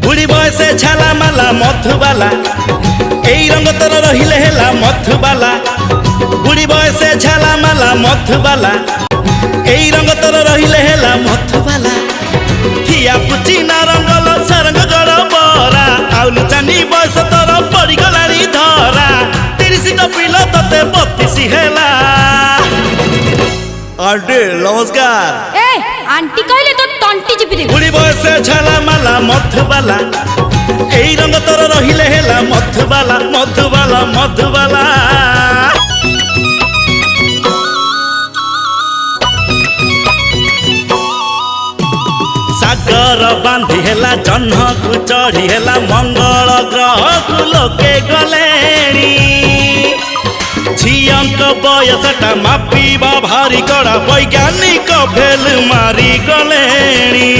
बुढ़ी बयसे छाला माला मधुबाला এই রঙ তোর রহিলে হেলা মধুবালা বুড়ি বয়সে ঝালা মালা মধুবালা এই রঙ তোর রহিলে হেলা মধুবালা হিয়া পুচি না রঙ্গল সরঙ্গ গড় বরা আউলু চানি বয়স তোর পড়িগলানি ধরা 30 টপিল তোতে 32 হেলা আন্টি নমস্কার এ আন্টি কইলে তো তন্টি চিপি দেব বুড়ি বয়সে ঝালা মালা মধুবালা এই রঙ তোর রহিলে হেলা মধুবালা মধুবালা মধুবালা सागर बांधी हेला जह्न को चढ़ी हेला मंगल ग्रह को लोके गलेनी झीयंक बयसटा मापिबा भारी कड़ा वैज्ञानिक भेल मारी गलेनी।